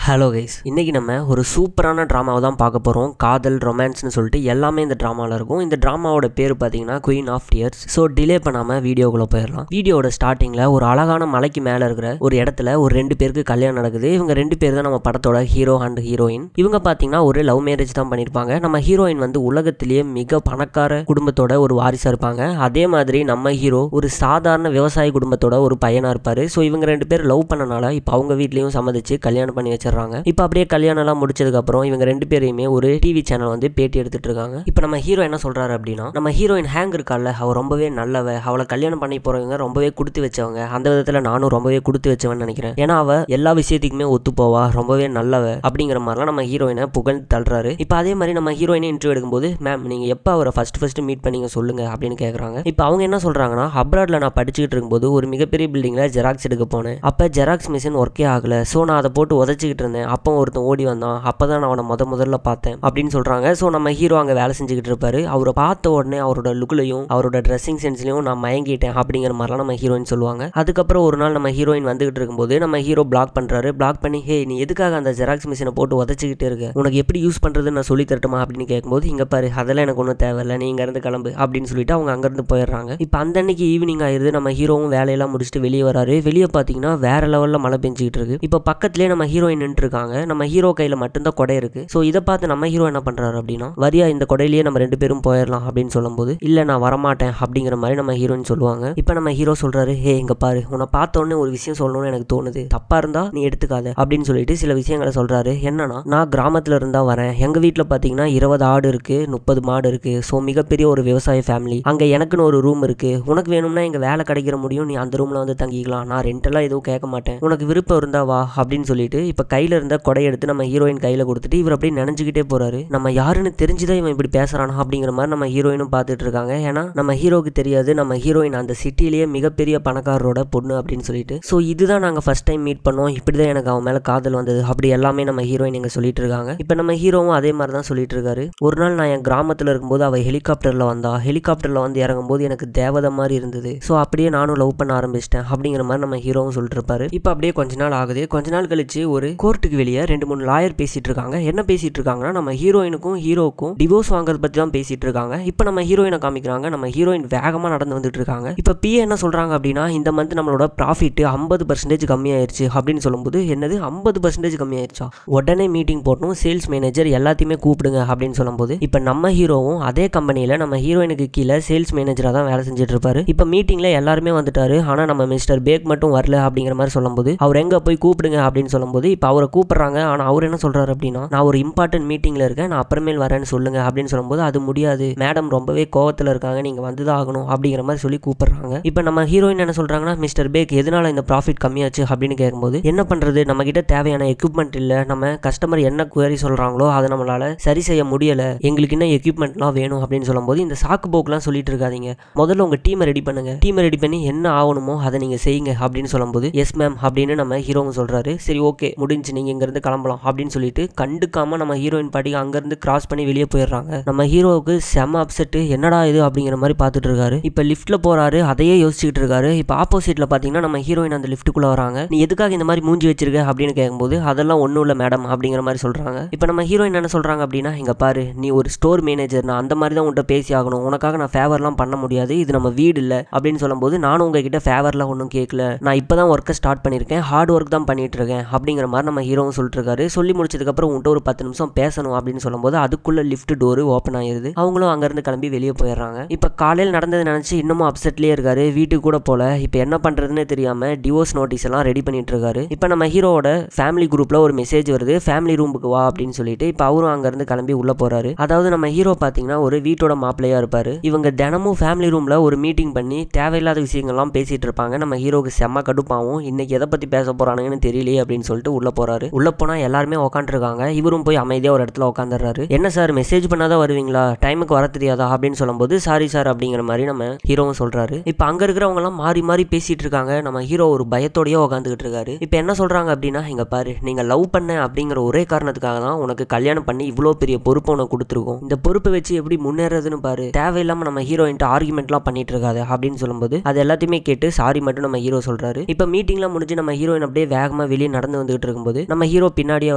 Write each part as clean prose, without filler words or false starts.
Hello guys, இன்றைக்கி நம்ம ஒரு சூப்பரான ட்ராமாவை தான் பார்க்க போகிறோம். காதல் ரொமான்ஸ்னு சொல்லிட்டு எல்லாமே இந்த ட்ராமாவில் இருக்கும். இந்த ட்ராமாவோட பேர் பார்த்தீங்கன்னா queen of tears. So delay பண்ணாமல் வீடியோக்குள்ளே போயிடலாம். வீடியோட ஸ்டார்டிங்கில் ஒரு அழகான மலைக்கு மேலே இருக்கிற ஒரு இடத்துல ஒரு 2 பேருக்கு கல்யாணம் நடக்குது. இவங்க 2 பேர் தான் நம்ம படத்தோட ஹீரோ அண்ட் ஹீரோயின். இவங்க பார்த்தீங்கன்னா ஒரு லவ் மேரேஜ் தான் பண்ணியிருப்பாங்க. நம்ம ஹீரோயின் வந்து உலகத்திலேயே மிக பணக்கார குடும்பத்தோட ஒரு வாரிசாக இருப்பாங்க. அதே மாதிரி நம்ம ஹீரோ ஒரு சாதாரண விவசாய குடும்பத்தோட ஒரு பையனாக இருப்பார். ஸோ இவங்க 2 பேர் லவ் பண்ணனால இப்போ அவங்க வீட்லேயும் சம்மதிச்சு கல்யாணம் பண்ணி வச்சிடறாங்க. இப்போ அப்படியே கல்யாணம் எல்லாம் முடிச்சதுக்கு அப்புறம் இவங்க 2 பேரையுமே ஒரு டிவி சேனல் வந்து பேட்டி எடுத்துட்டு இருக்காங்க. இப்போ நம்ம ஹீரோ என்ன சொல்றாரு அப்படின்னா, நம்ம ஹீரோயின் ஹேங் இருக்கால, அவ ரொம்பவே நல்லவ, அவளை கல்யாணம் பண்ணி போறவங்க ரொம்பவே கொடுத்து வச்சவங்க. அந்த விதத்துல நானும் ரொம்பவே கொடுத்து வச்சவன்னு நினைக்கிறேன். ஏன்னா அவ எல்லா விஷயத்துக்குமே ஒத்து போவா, ரொம்பவே நல்லவ அப்படிங்கிற மாதிரிலாம் நம்ம ஹீரோயினை புகழ்ந்து தள்ளுறாரு. இப்போ அதே மாதிரி நம்ம ஹீரோயினை இன்டர்வியூ எடுக்கும்போது, மேம் நீங்க எப்போ அவரை ஃபர்ஸ்ட் மீட் பண்ணீங்க சொல்லுங்க அப்படின்னு கேட்குறாங்க. இப்போ அவங்க என்ன சொல்றாங்கன்னா, அப்ராட்ல நான் படிச்சுக்கிட்டு இருக்கும்போது ஒரு மிகப்பெரிய பில்டிங்ல ஜெராக்ஸ் எடுக்க போனேன். அப்போ ஜெராக்ஸ் மிஷின் ஒர்க்கே ஆகல. ஸோ நான் அதை போட்டு உதச்சிக்கிட்டு இருந்தேன். அப்போ ஒருத்தன் ஓடி வந்தான். அப்பதான் நான் அவனை முதல்ல பார்த்தேன் அப்படின்னு சொல்றாங்க. ஸோ நம்ம ஹீரோ அங்கே வேலை செஞ்சுக்கிட்டு இருப்பாரு. அவரை பார்த்த உடனே அவரோட லுக்லையும் அவரோட ட்ரெஸ்ஸிங் சென்ஸ்லையும் நான் மயங்கிட்டேன் அப்படிங்கிற மாதிரிலாம் நம்ம ஹீரோயின் சொல்லுவாங்க. அதுக்கப்புறம் ஒரு நாள் நம்ம ஹீரோயின் வந்துகிட்டு இருக்கும்போது நம்ம ஹீரோ பிளாக் பண்றாரு. பிளாக் பண்ணி, ஹே நீ எதுக்காக அந்த ஜெராக்ஸ் மிஷினை போட்டு உதச்சிக்கிட்டு இருக்க, உனக்கு எப்படி யூஸ் பண்றதுன்னு நான் சொல்லி தரட்டுமா அப்படின்னு கேட்கும்போது, இங்க பாரு அதெல்லாம் எனக்கு ஒன்றும் தேவையில்லை, நீ இங்க இருந்து கிளம்பு அப்படின்னு சொல்லிட்டு அவங்க அங்கிருந்து போயிடுறாங்க. இப்போ அந்த அன்னைக்கு ஈவினிங் ஆயிருது. நம்ம ஹீரோவும் வேலையெல்லாம் முடிச்சுட்டு வெளியே வராரு. வெளியே பார்த்தீங்கன்னா வேற லெவலில் மழை பெஞ்சிக்கிட்டு இருக்கு. இப்போ பக்கத்துலேயே நம்ம ஹீரோயின் நின்று இருக்காங்க. நம்ம ஹீரோ கையில் மட்டும்தான் கொடை இருக்கு. ஸோ இதை பார்த்து நம்ம ஹீரோ என்ன பண்றாரு அப்படின்னா, வரியா இந்த கொடையிலேயே நம்ம 2 பேரும் போயிடலாம் அப்படின்னு சொல்லும்போது, இல்லை நான் வரமாட்டேன் அப்படிங்கிற மாதிரி நம்ம ஹீரோயின் சொல்லுவாங்க. இப்போ நம்ம ஹீரோ சொல்றாரு, ஹே இங்க பாரு, உன்னை பார்த்த உடனே ஒரு விஷயம் சொல்லணும்னு எனக்கு தோணுது, தப்பா இருந்தா நீ எடுத்துக்காத அப்படின்னு சொல்லிட்டு சில விஷயங்களை சொல்றாரு. என்னன்னா, நான் கிராமத்துல இருந்தா வரேன். எங்க வீட்டில் பார்த்தீங்கன்னா 20 ஆடு இருக்கு, 30 மாடு இருக்கு. ஸோ மிகப்பெரிய ஒரு விவசாய ஃபேமிலி. அங்கே எனக்குன்னு ஒரு ரூம் இருக்கு. உனக்கு வேணும்னா எங்க வேலை கிடைக்கிற முடியும், நீ அந்த ரூம்ல வந்து தங்கிக்கலாம். நான் ரெண்டெல்லாம் எதுவும் கேட்க மாட்டேன். உனக்கு விருப்பம் இருந்தா வா அப்படின்னு சொல்லிட்டு இப்போ கையில இருந்த கொடை எடுத்து நம்ம ஹீரோயின் கையில கொடுத்துட்டு இவர் அப்படியே நினைஞ்சுக்கிட்டே போறாரு. நம்ம யாருன்னு தெரிஞ்சுதான் இவன் இப்படி பேசுறானா அப்படிங்கிற மாதிரி நம்ம ஹீரோயினும் பார்த்துட்டு இருக்காங்க. ஏன்னா நம்ம ஹீரோக்கு தெரியாது நம்ம ஹீரோயின் அந்த சிட்டிலேயே மிகப்பெரிய பணக்காரரோட பொண்ணு அப்படின்னு சொல்லிட்டு. ஸோ இதுதான் நாங்கள் ஃபர்ஸ்ட் டைம் மீட் பண்ணோம், இப்படிதான் எனக்கு அவன் மேல காதல் வந்தது அப்படி எல்லாமே நம்ம ஹீரோயின் இங்க சொல்லிட்டு இருக்காங்க. இப்போ நம்ம ஹீரோவும் அதே மாதிரி தான் சொல்லிட்டு இருக்காரு. ஒரு நாள் நான் என் கிராமத்தில் இருக்கும்போது அவள் ஹெலிகாப்டர்ல வந்தா. ஹெலிகாப்டர்ல வந்து இறங்கும் போது எனக்கு தேவதை மாதிரி இருந்தது. ஸோ அப்படியே நானும் லவ் பண்ண ஆரம்பிச்சிட்டேன் அப்படிங்கிற மாதிரி நம்ம ஹீரோவும் சொல்லிட்டு இருப்பாரு. இப்போ அப்படியே கொஞ்ச நாள் ஆகுது. கொஞ்ச நாள் கழிச்சு ஒரு கோர்ட்டுக்கு வெளியே 2-3 லாயர் பேசிட்டு இருக்காங்க. என்ன பேசிட்டு இருக்காங்கன்னா, நம்ம ஹீரோயினுக்கும் ஹீரோக்கும் டிவோர்ஸ் வாங்குறது பத்தி தான் பேசிட்டு இருக்காங்க. இப்போ நம்ம ஹீரோயினை காமிக்கிறாங்க. நம்ம ஹீரோயின் வேகமா நடந்து வந்துட்டு இருக்காங்க. இப்போ பிஏ என்ன சொல்றாங்க அப்படின்னா, இந்த மந்த் நம்மளோட ப்ராஃபிட் 50% கம்மியாயிருச்சு அப்படின்னு சொல்லும்போது, என்னது 50% கம்மியாயிருச்சா, உடனே மீட்டிங் போடணும், சேல்ஸ் மேனேஜர் எல்லாத்தையுமே கூப்பிடுங்க அப்படின்னு சொல்லும்போது, இப்போ நம்ம ஹீரோவும் அதே கம்பெனியில நம்ம ஹீரோயினுக்கு கீழே சேல்ஸ் மேனேஜரா தான் வேலை செஞ்சுட்டு இருப்பாரு. இப்போ மீட்டிங்ல எல்லாருமே வந்துட்டாரு. ஆனா நம்ம மிஸ்டர் பேக் மட்டும் வரல அப்படிங்கிற மாதிரி சொல்லும்போது, அவர் எங்க போய் கூப்பிடுங்க அப்படின்னு சொல்லும்போது, இப்போ அவரை கூப்பிடுறாங்க. ஆனா அவர் என்ன சொல்றாரு அப்படின்னா, நான் ஒரு இம்பார்ட்டன்ட் மீட்டிங்ல இருக்கேன், நான் அப்புறமேல் வரேன்னு சொல்லுங்க அப்படின்னு சொல்லும்போது, அது முடியாது மேடம், ரொம்பவே கோவத்தில் இருக்காங்க, நீங்க வந்துதான் ஆகணும் அப்படிங்கிற மாதிரி சொல்லி கூப்பிடுறாங்க. இப்போ நம்ம ஹீரோயின் என்ன சொல்றாங்கன்னா, மிஸ்டர் பேக் எதனால இந்த ப்ராஃபிட் கம்மியாச்சு அப்படின்னு கேட்கும்போது, என்ன பண்றது, நம்ம கிட்ட தேவையான எக்யூப்மெண்ட் இல்லை, நம்ம கஸ்டமர் என்ன குவரி சொல்றாங்களோ அதை நம்மளால சரி செய்ய முடியல, எங்களுக்கு இன்னும் எக்யூப்மெண்ட்லாம் வேணும் அப்படின்னு சொல்லும்போது, இந்த சாக்கு போக்குலாம் சொல்லிட்டு இருக்காதீங்க, முதல்ல உங்க டீமை ரெடி பண்ணுங்க, டீமை ரெடி பண்ணி என்ன ஆகணுமோ அதை நீங்க செய்யுங்க அப்படின்னு சொல்லும்போது, எஸ் மேம் அப்படின்னு நம்ம ஹீரோவும் சொல்றாரு. சரி ஓகே முடிஞ்சு, நீங்க இங்க இருந்து கிளம்பலாம் அப்படின்னு சொல்லிட்டு கண்டுக்காம நம்ம ஹீரோயின் பாட்டி அங்கிருந்து கிராஸ் பண்ணி வெளியே போயிடுறாங்க. நம்ம ஹீரோவுக்கு செம அப்செட், என்னடா இது அப்படிங்கிற மாதிரி பார்த்துட்டு இருக்காரு. இப்போ லிஃப்ட்ல போறாரு, அதையே யோசிச்சுட்டு இருக்காரு. இப்போ ஆப்போசிட்ல பாத்தீங்கன்னா நம்ம ஹீரோயின் அந்த லிஃப்ட்டுக்குள்ள வராங்க. நீ எதுக்காக இந்த மாதிரி மூஞ்சி வச்சிருக்க அப்படின்னு கேட்கும்போது, அதெல்லாம் ஒன்றும் இல்லை மேடம் அப்படிங்கிற மாதிரி சொல்றாங்க. இப்போ நம்ம ஹீரோயின் என்ன சொல்றாங்க அப்படின்னா, இங்க பாரு நீ ஒரு ஸ்டோர் மேனேஜர், நான் அந்த மாதிரி தான் உன்கிட்ட பேசி ஆகணும், உனக்காக நான் ஃபேவர்லாம் பண்ண முடியாது, இது நம்ம வீடு இல்லை அப்படின்னு சொல்லும்போது, நானும் உங்ககிட்ட ஃபேவர்லாம் ஒன்றும் கேட்கல, நான் இப்போதான் ஒர்க்கை ஸ்டார்ட் பண்ணியிருக்கேன், ஹார்ட் ஒர்க் தான் பண்ணிட்டு இருக்கேன் அப்படிங்கிற மாதிரி நம்ம ஹீரோவும் சொல்லிட்டு இருக்காரு. சொல்லி முடிச்சதுக்கு அப்புறம் உன்கிட்ட ஒரு 10 நிமிஷம் பேசணும் அப்படின்னு சொல்லும்போது, அதுக்குள்ள லிஃப்ட் டோர் ஓப்பன் ஆயிருது. அவங்களும் அங்கிருந்து கிளம்பி வெளியே போயிடுறாங்க. இப்போ காலையில் நடந்தது நினைச்சு இன்னமும் அப்செட்லேயே இருக்காரு. வீட்டுக்கு கூட போல. இப்போ என்ன பண்றதுன்னு தெரியாம டிவோர்ஸ் நோட்டீஸ் எல்லாம் ரெடி பண்ணிட்டு இருக்காரு. இப்போ நம்ம ஹீரோவோட ஃபேமிலி குரூப்ல ஒரு மெசேஜ் வருது, ஃபேமிலி ரூமுக்கு வா அப்படின்னு சொல்லிட்டு. இப்போ அவரும் அங்கிருந்து கிளம்பி உள்ள போறாரு. அதாவது நம்ம ஹீரோ பாத்தீங்கன்னா ஒரு வீட்டோட மாப்பிள்ளையா இருப்பாரு. இவங்க தினமும் ஃபேமிலி ரூம்ல ஒரு மீட்டிங் பண்ணி தேவையில்லாத விஷயங்கள்லாம் பேசிட்டு இருப்பாங்க. நம்ம ஹீரோக்கு செம்ம கடுப்பாவும், இன்னைக்கு எதை பத்தி பேச போறானுங்கன்னு தெரியலையே அப்படின்னு சொல்லிட்டு உள்ள போறாரு. உள்ள போனா எல்லாருமே உட்காந்துருக்காங்க. இவரும் போய் அமைதியா ஒரு இடத்துல உட்காந்துறாரு. என்ன சார் மெசேஜ் பண்ணாதான் வருவீங்களா, டைமுக்கு வர தெரியாதா அப்படின்னு சொல்லும்போது, சாரி சார் அப்படிங்கிற மாதிரி நம்ம ஹீரோவும் சொல்றாரு. இப்போ அங்க இருக்கிறவங்க எல்லாம் மாறி மாறி பேசிட்டு இருக்காங்க. நம்ம ஹீரோ ஒரு பயத்தோடய உட்காந்துக்கிட்டு இருக்காரு. இப்போ என்ன சொல்றாங்க அப்படின்னா, இங்க பாரு நீங்க லவ் பண்ண அப்படிங்கிற ஒரே காரணத்துக்காக தான் உனக்கு கல்யாணம் பண்ணி இவ்வளோ பெரிய பொறுப்பு உனக்கு கொடுத்துருக்கோம், இந்த பொறுப்பை வச்சு எப்படி முன்னேறதுன்னு பாரு, தேவையில்லாம நம்ம ஹீரோயின்ட்டு ஆர்குமெண்ட்லாம் பண்ணிட்டு இருக்காது அப்படின்னு சொல்லும்போது, அது எல்லாத்தையுமே கேட்டு சாரி மட்டும் நம்ம ஹீரோ சொல்றாரு. இப்போ மீட்டிங்லாம் முடிஞ்சு நம்ம ஹீரோயின் அப்படியே வேகமா வெளியே நடந்து வந்துகிட்டு இருக்கும்போது கேட்கும்போது நம்ம ஹீரோ பின்னாடியே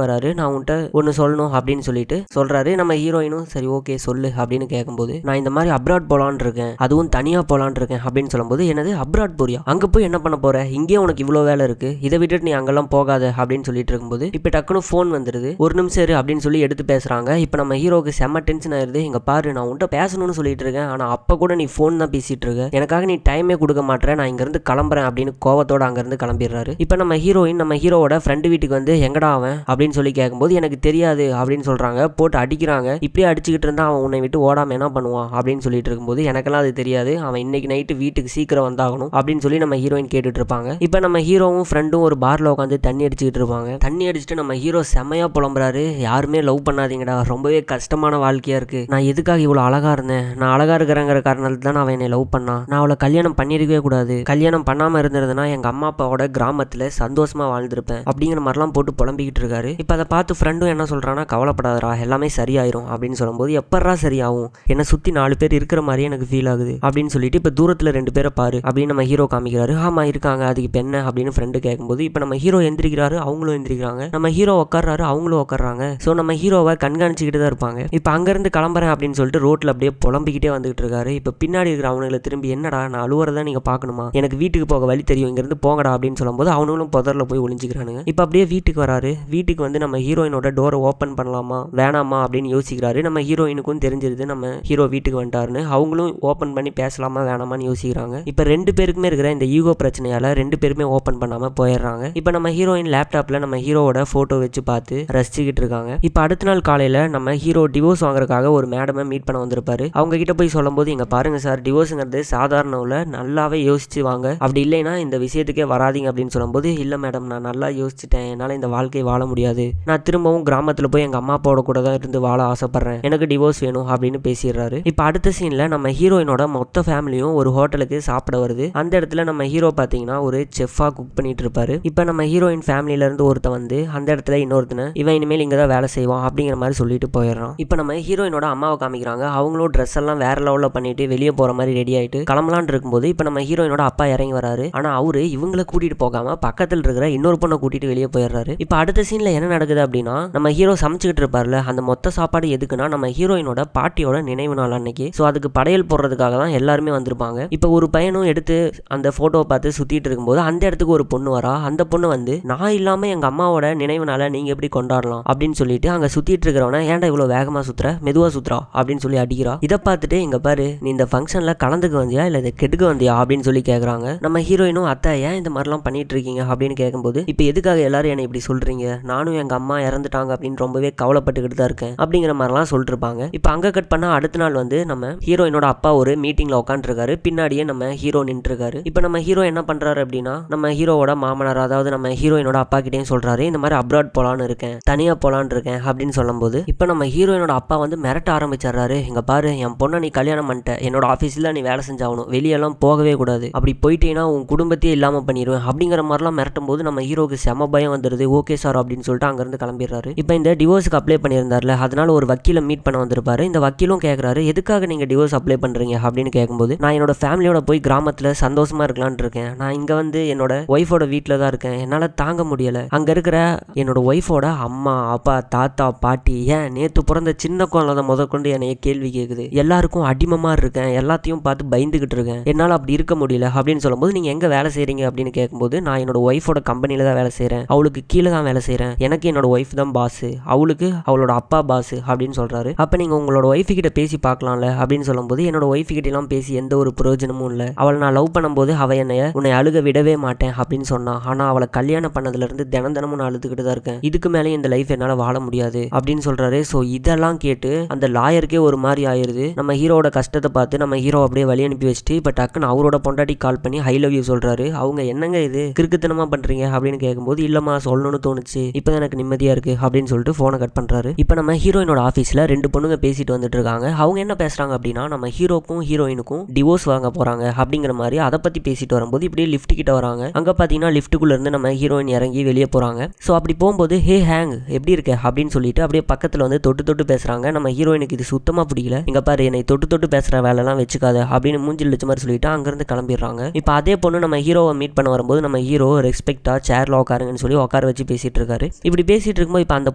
வராரு. நான் உன்கிட்ட ஒன்று சொல்லணும் அப்படின்னு சொல்லிட்டு சொல்றாரு. நம்ம ஹீரோயினும் சரி ஓகே சொல்லு அப்படின்னு கேட்கும்போது நான் இந்த மாதிரி அப்ராட் போலான் இருக்கேன், அதுவும் தனியா போலான் இருக்கேன் அப்படின்னு சொல்லும்போது என்னது அப்ராட் போறியா, அங்க போய் என்ன பண்ண போற, இங்கே உனக்கு இவ்வளோ வேலை இருக்கு, இதை விட்டுட்டு நீ அங்கெல்லாம் போகாத அப்படின்னு சொல்லிட்டு இருக்கும்போது இப்போ டக்குனு ஃபோன் வந்துருது. ஒரு நிமிஷம் இரு அப்படின்னு சொல்லி எடுத்து பேசுறாங்க. இப்போ நம்ம ஹீரோக்கு செம்ம டென்ஷன் ஆயிருது. இங்க பாரு நான் உன்கிட்ட பேசணும்னு சொல்லிட்டு இருக்கேன், ஆனா அப்ப கூட நீ ஃபோன் தான் பேசிட்டு இருக்க, எனக்காக நீ டைமே கொடுக்க மாட்டேற, நான் இங்க இருந்து கிளம்புறேன் அப்படின்னு கோவத்தோட அங்க இருந்து கிளம்பிடுறாரு. இப்போ நம்ம ஹீரோயின் நம்ம ஹீரோவோட ஃப்ரெண்டு வீட்டுக்கு வந்து எங்கடா அவன் அப்படின்னு சொல்லி கேட்கும்போது எனக்கு தெரியாது அப்படின்னு சொல்றாங்க. போட்டு அடிக்கிறாங்க. இப்படியே அடிச்சுக்கிட்டு இருந்தா அவன் உன்னை விட்டு ஓடாம என்ன பண்ணுவான் அப்படின்னு சொல்லிட்டு இருக்கும்போது எனக்கெல்லாம் அது தெரியாது, அவன் இன்னைக்கு நைட்டு வீட்டுக்கு சீக்கிரம் வந்தாகணும் அப்படின்னு சொல்லி நம்ம ஹீரோயின் கேட்டுட்டு இருப்பாங்க. இப்போ நம்ம ஹீரோவும் ஃப்ரெண்டும் ஒரு பார்ல உட்காந்து தண்ணி அடிச்சுக்கிட்டு இருப்பாங்க. தண்ணி அடிச்சுட்டு நம்ம ஹீரோ செம்மையா புலம்புறாரு. யாருமே லவ் பண்ணாதீங்கடா, ரொம்பவே கஷ்டமான வாழ்க்கையா இருக்கு, நான் எதுக்காக இவ்வளவு அழகா இருந்தேன், நான் அழகா இருக்கிறேங்கிற காரணத்துல தான் அவன் என்னை லவ் பண்ணான், நான் அவளை கல்யாணம் பண்ணிருக்கவே கூடாது, கல்யாணம் பண்ணாம இருந்திருந்தேன்னா எங்க அம்மா அப்பாவோட கிராமத்துல சந்தோஷமா வாழ்ந்திருப்பேன் அப்படிங்கிற மாதிரிலாம் போட்டு புலம்பிக்கிட்டு இருக்காரு. இப்போ அதை பார்த்து ஃப்ரெண்டும் என்ன சொல்றான்னா கவலைப்படாதரா எல்லாமே சரியாயிரும் அப்படின்னு சொல்லும்போது எப்பறா சரியாகும், என்னை சுத்தி 4 பேர் இருக்கிற மாதிரி எனக்கு ஃபீல் ஆகுது அப்படின்னு சொல்லிட்டு இப்போ தூரத்துல 2 பேரை பாரு அப்படின்னு நம்ம ஹீரோ காமிக்கிறாரு. ஆமா இருக்காங்க, அதுக்கு இப்போ என்ன அப்படின்னு ஃப்ரெண்டு கேட்கும்போது இப்போ நம்ம ஹீரோ எந்திரிக்கிறாரு, அவங்களும் எந்திரிக்கிறாங்க, நம்ம ஹீரோ உட்கார்றாரு, அவங்களும் உட்கார்றாங்க. ஸோ நம்ம ஹீரோவை கண்காணிச்சுக்கிட்டு தான் இருப்பாங்க. இப்போ அங்கிருந்து கிளம்புறேன் அப்படின்னு சொல்லிட்டு ரோட்ல அப்படியே புலம்பிக்கிட்டே வந்துகிட்டு இருக்காரு. இப்போ பின்னாடி இருக்கிற அவனுங்களை திரும்பி என்னடா நான் அழுவுறதா நீங்க பார்க்கணுமா, எனக்கு வீட்டுக்கு போக வழி தெரியும், இங்கிருந்து போங்கடா அப்படின்னு சொல்லும்போது அவனுங்களும் புதர்ல போய் ஒளிஞ்சுக்கிறானுங்க. இப்போ அப்படியே வீட்டுக்கு வராரு. வீட்டுக்கு வந்து நம்ம ஹீரோயினோட டோரை ஓப்பன் பண்ணலாமா வேணாமா அப்படின்னு யோசிக்கிறாரு. நம்ம ஹீரோயினுக்கும் தெரிஞ்சிருது நம்ம ஹீரோ வீட்டுக்கு வந்துட்டாருன்னு. அவங்களும் ஓப்பன் பண்ணி பேசலாமா வேணாமான்னு யோசிக்கிறாங்க. இப்போ 2 பேருக்குமே இருக்கிற இந்த ஈகோ பிரச்சனையால 2 பேருமே ஓப்பன் பண்ணாம போயிடுறாங்க. இப்போ நம்ம ஹீரோயின் லேப்டாப்ல நம்ம ஹீரோவோட போட்டோ வச்சு பார்த்து ரசிச்சுக்கிட்டு இருக்காங்க. இப்போ அடுத்த நாள் காலையில நம்ம ஹீரோ டிவோர்ஸ் வாங்குறதுக்காக ஒரு மேடமை மீட் பண்ண வந்திருப்பாரு. அவங்க கிட்ட போய் சொல்லும்போது இங்க பாருங்க சார், டிவோர்ஸ்ங்கிறது சாதாரண நல்லாவே யோசிச்சு வாங்க, அப்படி இல்லைன்னா இந்த விஷயத்துக்கே வராதிங்க அப்படின்னு சொல்லும்போது இல்ல மேடம் நான் நல்லா யோசிச்சுட்டேன், என்னால இந்த வாழ்க்கையை வாழ முடியாது, நான் திரும்பவும் கிராமத்துல போய் எங்க அம்மா அப்பாவோட கூட தான் இருந்து வாழ ஆசைப்படுறேன், எனக்கு டிவோர்ஸ் வேணும் அப்படின்னு பேசிடுறாரு. இப்போ அடுத்த சீன்ல நம்ம ஹீரோயினோட மொத்த ஃபேமிலியும் ஒரு ஹோட்டலுக்கு சாப்பிட வருது. அந்த இடத்துல நம்ம ஹீரோ பாத்தீங்கன்னா ஒரு செஃப்பா குக் பண்ணிட்டு இருப்பாரு. இப்போ நம்ம ஹீரோயின் ஃபேமிலில இருந்து ஒருத்த வந்து அந்த இடத்துல இன்னொருத்தனை இவன் இனிமேல் இங்க தான் வேலை செய்வான் அப்படிங்கிற மாதிரி சொல்லிட்டு போயிடுறான். இப்போ நம்ம ஹீரோயினோட அம்மாவை காமிக்கிறாங்க. அவங்களும் ட்ரெஸ் எல்லாம் வேற லெவல்ல பண்ணிட்டு வெளியே போற மாதிரி ரெடி ஆயிட்டு கிளம்பலான் இருக்கும்போது இப்போ நம்ம ஹீரோயினோட அப்பா இறங்கி வராரு. ஆனா அவரு இவங்களை கூட்டிட்டு போகாம பக்கத்துல இருக்கிற இன்னொரு பொண்ணை கூட்டிட்டு வெளியே போயிடுறாரு. இப்போ அடுத்த சீன்ல என்ன நடக்குது அப்படின்னா நம்ம ஹீரோ சமைச்சுக்கிட்டு இருப்பார்ல, அந்த மொத்த சாப்பாடு எதுக்குன்னா நம்ம ஹீரோயினோட பாட்டியோட நினைவு நாள் அன்னைக்கு. ஸோ அதுக்கு படையல் போடுறதுக்காக தான் எல்லாருமே வந்திருப்பாங்க. இப்போ ஒரு பையனும் எடுத்து அந்த போட்டோவை பார்த்து சுத்திட்டு இருக்கும்போது அந்த இடத்துக்கு ஒரு பொண்ணு வரா. அந்த பொண்ணு வந்து நான் இல்லாம எங்க அம்மாவோட நினைவு நாளை நீங்க எப்படி கொண்டாடலாம் அப்படின்னு சொல்லிட்டு அங்க சுத்திட்டு இருக்கிறவன ஏன்டா இவ்வளவு வேகமா சுத்துற, மெதுவா சுத்துறா அப்படின்னு சொல்லி அடிக்கிறா. இதை பார்த்துட்டு இங்க பாரு நீ இந்த ஃபங்க்ஷன்ல கலந்துக்க வந்தியா இல்ல இதை கெடுக்க வந்தியா அப்படின்னு சொல்லி கேக்குறாங்க. நம்ம ஹீரோயினும் அத்தை ஏன் இந்த மாதிரிலாம் பண்ணிட்டு இருக்கீங்க அப்படின்னு கேட்கும்போது இப்போ எதுக்காக எல்லாரும் என்ன இப்படி சொல்றீங்க, நானும் எங்க அம்மா இறந்துட்டாங்க அப்படின்னு ரொம்பவே கவலைப்பட்டுக்கிட்டு தான் இருக்கேன் அப்படிங்கிற மாதிரிலாம் சொல்லிட்டு இருப்பாங்க. இப்போ அங்க கட் பண்ணா அடுத்த நாள் வந்து நம்ம ஹீரோயினோட அப்பா ஒரு மீட்டிங்ல உட்காந்துருக்காரு. பின்னாடியே நம்ம ஹீரோ நின்று இருக்காரு. இப்போ நம்ம ஹீரோ என்ன பண்றாரு அப்படின்னா நம்ம ஹீரோவோட மாமனார் அதாவது நம்ம ஹீரோயினோட அப்பா கிட்டேயும் சொல்றாரு இந்த மாதிரி அப்ராட் போலான்னு இருக்கேன், தனியா போலான்னு இருக்கேன் அப்படின்னு சொல்லும்போது இப்போ நம்ம ஹீரோயினோட அப்பா வந்து மிரட்ட ஆரம்பிச்சிடுறாரு. இங்க பாரு என் பொண்ணை நீ கல்யாணம் பண்ணிட்ட, என்னோட ஆஃபீஸ்ல நீ வேலை செஞ்சாகணும், வெளியெல்லாம் போகவே கூடாது, அப்படி போயிட்டேன்னா உன் குடும்பத்தையே இல்லாம பண்ணிடுவேன் அப்படிங்கிற மாதிரிலாம் மிரட்டும் போது நம்ம ஹீரோக்கு செம பயம் வந்துருது. ஓகே சார் அப்படின்னு சொல்லிட்டு அங்கிருந்து கிளம்பிடுறாரு. இப்போ இந்த டிவோர்ஸ்க்கு அப்ளை பண்ணியிருந்தார்ல அதனால ஒரு வக்கீலை மீட் பண்ண வந்திருப்பாரு. இந்த வக்கீலும் கேட்கறாரு எதுக்காக நீங்க டிவோர்ஸ் அப்ளை பண்றீங்க அப்படின்னு கேட்கும்போது நான் என்னோட ஃபேமிலியோட போய் கிராமத்துல சந்தோஷமா இருக்கலாம்னு இருக்கேன், நான் இங்க வந்து என்னோட ஒய்ஃபோட வீட்டில தான் இருக்கேன், என்னால தாங்க முடியல, அங்க இருக்கிற என்னோட ஒய்ஃபோட அம்மா அப்பா தாத்தா பாட்டி ஏன் நேத்து பிறந்த சின்ன குழந்தை முதற்கொண்டு என்னைய கேள்வி கேட்குது, எல்லாருக்கும் அடிமமா இருக்கேன், எல்லாத்தையும் பார்த்து பயந்துகிட்டு இருக்கேன், என்னால அப்படி இருக்க முடியல அப்படின்னு சொல்லும்போது நீங்க எங்க வேலை செய்றீங்க அப்படின்னு கேட்கும்போது நான் என்னோட ஒய்ஃபோட கம்பெனில தான் வேலை செய்றேன், அவளுக்கு கீழே தான் வேலை செய்றேன், எனக்கு என்னோட ஒய்ஃப் தான் பாஸ், அவளுக்கு அவளோட அப்பா பாஸ் அப்படின்னு சொல்றாரு. அப்ப நீங்க உங்களோட ஒய்ஃப் கிட்ட பேசி பார்க்கலாம்ல அப்படின்னு சொல்லும்போது என்னோட ஒய்ஃப் கிட்ட எல்லாம் பேசி எந்த ஒரு பிரயோஜனமும் இல்ல, அவளை நான் லவ் பண்ணும்போது அவ உன்னை அழுக விடவே மாட்டேன் அப்படின்னு சொன்னா, ஆனா அவளை கல்யாணம் பண்ணதுல இருந்து தினமும் நான் அழுதுகிட்டு தான் இருக்கேன், இதுக்கு மேலே இந்த லைஃப் என்னால வாழ முடியாது அப்படின்னு சொல்றாரு. சோ இதெல்லாம் கேட்டு அந்த லாயருக்கே ஒரு மாதிரி ஆயிருது. நம்ம ஹீரோட கஷ்டத்தை பார்த்து நம்ம ஹீரோ அப்படியே வழி அனுப்பி வச்சுட்டு இப்ப டக்குன்னு அவரோட பொண்டாட்டி கால் பண்ணி ஐ லவ் யூ சொல்றாரு. அவங்க என்னங்க இது கிறுக்குத்தனமா பண்றீங்க அப்படின்னு கேட்கும்போது இல்லம்மா சொல்லணும்னு தோணுச்சு, இப்பதான் எனக்கு நிம்மதியா இருக்கு அப்படின்னு சொல்லிட்டு போனை கட் பண்றாரு. இப்ப நம்ம ஹீரோயினோட ஆபீஸ்ல 2 பொண்ணுங்க பேசிட்டு வந்துட்டு இருக்காங்க. அவங்க என்ன பேசுறாங்க அப்படின்னா நம்ம ஹீரோக்கும் ஹீரோயினுக்கும் டிவோர்ஸ் வாங்க போறாங்க அப்படிங்கிற மாதிரி அதை பத்தி பேசிட்டு வரும்போது இப்படியே லிஃப்ட் கிட்ட வராங்க. அங்க பாத்தீங்கன்னா லிஃப்ட்டுக்குள்ள இருந்து நம்ம ஹீரோயின் இறங்கி வெளியே போறாங்க. சோ அப்படி போகும்போது ஹே ஹேங் எப்படி இருக்க அப்படின்னு சொல்லிட்டு அப்படியே பக்கத்துல வந்து தொட்டு தொட்டு பேசுறாங்க. நம்ம ஹீரோயினுக்கு இது சுத்தமா பிடிக்கல. இங்க பாரு என்னை தொட்டு தொட்டு பேசுற வேலை எல்லாம் வச்சுக்காத அப்படின்னு மூஞ்சில் வச்ச மாதிரி சொல்லிட்டு அங்கிருந்து கிளம்பிடுறாங்க. இப்ப அதே பொண்ணு நம்ம ஹீரோவை மீட் பண்ண வரும்போது நம்ம ஹீரோ ரெஸ்பெக்டா சேர்ல உட்காருங்கன்னு சொல்லி உட்கார வச்சு பேசிட்டு இருக்காரு. இப்படி பேசிட்டு இருக்கும்போது இப்போ அந்த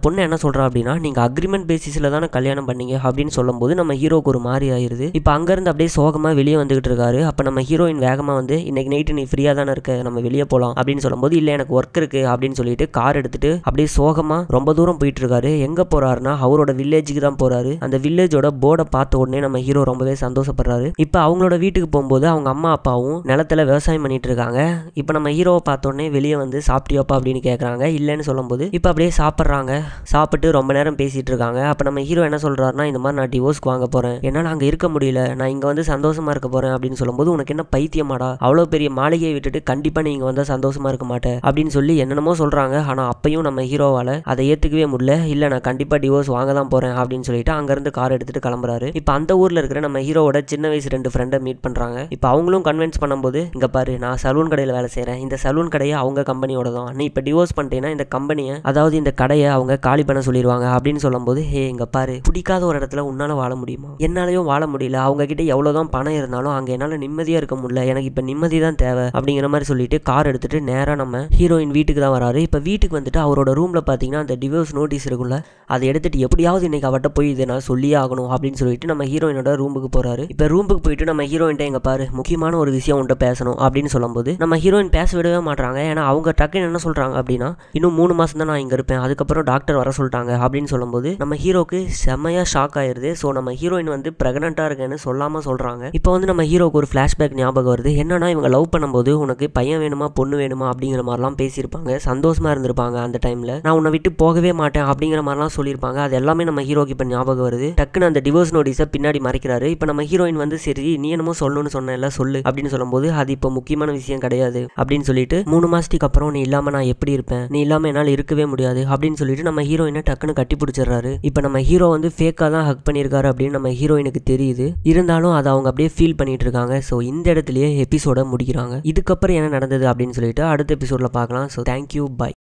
பொண்ணு என்ன சொல்றா அப்படின்னா, நீங்க அக்ரிமெண்ட் பேசிஸ்ல தானே கல்யாணம் பண்ணீங்க அப்படின்னு சொல்லும்போது நம்ம ஹீரோக்கு ஒரு மாதிரி ஆயிருது. இப்போ அங்கிருந்து அப்படியே சோகமா வெளியே வந்துகிட்டு இருக்காரு. அப்ப நம்ம ஹீரோயின் வேகமா வந்து இன்னைக்கு நைட்டு நீ ஃப்ரீயா தானே இருக்க, நம்ம வெளியே போலாம் அப்படின்னு சொல்லும்போது இல்ல எனக்கு ஒர்க் இருக்கு அப்படின்னு சொல்லிட்டு கார் எடுத்துட்டு அப்படியே சோகமா ரொம்ப தூரம் போயிட்டு இருக்காரு. எங்க போறாருன்னா அவரோட வில்லேஜுக்கு தான் போறாரு. அந்த வில்லேஜோட போர்டை பார்த்த உடனே நம்ம ஹீரோ ரொம்பவே சந்தோஷப்படுறாரு. இப்போ அவங்களோட வீட்டுக்கு போகும்போது அவங்க அம்மா அப்பாவும் நிலத்துல விவசாயம் பண்ணிட்டு இருக்காங்க. இப்போ நம்ம ஹீரோவை பார்த்த உடனே வெளியே வந்து சாப்பிட்டியோப்பா அப்படின்னு கேட்கறாங்க. இல்லைன்னு சொல்லும்போது இப்போ அப்படியே சாப்பிட்றாங்க. சாப்பிட்டு ரொம்ப நேரம் பேசிட்டு இருக்காங்க. அப்போ நம்ம ஹீரோ என்ன சொல்றாருன்னா, இந்த மாதிரி நான் டிவோர்ஸ்க்கு வாங்க போறேன், என்னால் அங்கே இருக்க முடியல, நான் இங்கே வந்து சந்தோஷமா இருக்க போறேன் அப்படின்னு சொல்லும்போது உனக்கு என்ன பைத்தியமாடா, அவ்வளோ பெரிய மாளிகையை விட்டுட்டு கண்டிப்பா நீங்க வந்தா சந்தோஷமா இருக்க மாட்டேன் அப்படின்னு சொல்லி என்னென்னமோ சொல்றாங்க. ஆனா அப்பையும் நம்ம ஹீரோவால அதை ஏத்துக்கவே முடியல. இல்ல நான் கண்டிப்பா டிவோர்ஸ் வாங்க தான் போறேன் அப்படின்னு சொல்லிட்டு அங்கிருந்து கார் எடுத்துட்டு கிளம்புறாரு. இப்போ அந்த ஊர்ல இருக்கிற நம்ம ஹீரோவோட சின்ன வயசு 2 ஃப்ரெண்டை மீட் பண்றாங்க. இப்போ அவங்களும் கன்வின்ஸ் பண்ணும்போது இங்க பாரு நான் சலூன் கடையில் வேலை செய்யறேன், இந்த சலூன் கடையை அவங்க கம்பெனியோட தான், நீ இப்போ டிவோர்ஸ் பண்ணிட்டேன்னா இந்த கம்பெனியை அதாவது இந்த கடையை அவங்க காலி பண்ண சொல்லிடுவாங்க அப்படின்னு சொல்லும்போது ஹே இங்க பாரு பிடிக்காத ஒரு இடத்துல உன்னால வாழ முடியுமா, என்னாலையும் வாழ முடியல, அவங்க கிட்ட எவ்வளவுதான் பணம் இருந்தாலும் அங்க என்னால நிம்மதியா இருக்க முடியல, எனக்கு இப்ப நிம்மதி தான் தேவை அப்படிங்கிற மாதிரி சொல்லிட்டு கார் எடுத்துட்டு நேரா நம்ம ஹீரோயின் வீட்டுக்கு தான் வராரு. இப்ப வீட்டுக்கு வந்துட்டு அவரோட ரூம்ல பாத்தீங்கன்னா அந்த டிவோர்ஸ் நோட்டீஸ் இருக்குல்ல, அதை எடுத்துட்டு எப்படியாவது இன்னைக்கு அவட்ட போய் இதை நான் சொல்லியே ஆகணும் அப்படின்னு சொல்லிட்டு நம்ம ஹீரோயினோட ரூமுக்கு போறாரு. இப்ப ரூமுக்கு போயிட்டு நம்ம ஹீரோயின்ட்ட எங்க பாரு முக்கியமான ஒரு விஷயம் உன்ட்ட பேசணும் அப்படின்னு சொல்லும்போது நம்ம ஹீரோயின் பேச விடவே மாட்டாங்க. ஏன்னா அவங்க டக்குன்னு என்ன சொல்றாங்க அப்படின்னா, இன்னும் 3 மாசம் தான் நான் இங்க இருப்பேன், அதுக்கப்புறம் டாக்டர் வர சொல்லிட்டாங்க அப்படின்னு சொல்லும்போது நம்ம ஹீரோக்கு செம்மையா ஷாக் ஆயிருது. ஸோ நம்ம ஹீரோயின் வந்து பிரெக்னெண்டா இருக்கேன்னு சொல்லாம சொல்றாங்க. இப்போ வந்து நம்ம ஹீரோக்கு ஒரு ஃபிளாஷ்பேக் ஞாபகம் வருது. என்னன்னா இவங்க லவ் பண்ணும்போது உனக்கு பையன் வேணுமா பொண்ணு வேணுமா அப்படிங்கிற மாதிரிலாம் பேசியிருப்பாங்க, சந்தோஷமா இருந்திருப்பாங்க. அந்த டைம்ல நான் உன்னை விட்டு போகவே மாட்டேன் அப்படிங்கிற மாதிரிலாம் சொல்லியிருப்பாங்க. அது எல்லாமே நம்ம ஹீரோக்கு இப்போ ஞாபகம் வருது. டக்குன்னு அந்த டிவோர்ஸ் நோட்டீஸை பின்னாடி மறைக்கிறாரு. இப்போ நம்ம ஹீரோயின் வந்து சரி நீ என்னமோ சொல்லணும்னு சொன்னேன்ல சொல்லு அப்படின்னு சொல்லும்போது அது இப்போ முக்கியமான விஷயம் கிடையாது அப்படின்னு சொல்லிட்டு 3 மாசத்துக்கு அப்புறம் நீ இல்லாம நான் எப்படி இருப்பேன், நீ இல்லாம என்னால் இருக்கவே முடியாது அப்படின்னு சொல்லிட்டு நம்ம ஹீரோயினை டக்குன்னு கட்டி பிடிச்சிடுறாரு. இப்போ நம்ம ஹீரோ வந்து ஃபேக்கா தான் ஹக் பண்ணியிருக்காரு அப்படின்னு நம்ம ஹீரோயினுக்கு தெரியுது. இருந்தாலும் அதை அவங்க அப்படியே ஃபீல் பண்ணிட்டு இருக்காங்க. ஸோ இந்த இடத்துலயே எபிசோட முடிக்கிறாங்க. இதுக்கப்புறம் என்ன நடந்தது அப்படின்னு சொல்லிட்டு அடுத்த எபிசோட்ல பார்க்கலாம். So thank you, by.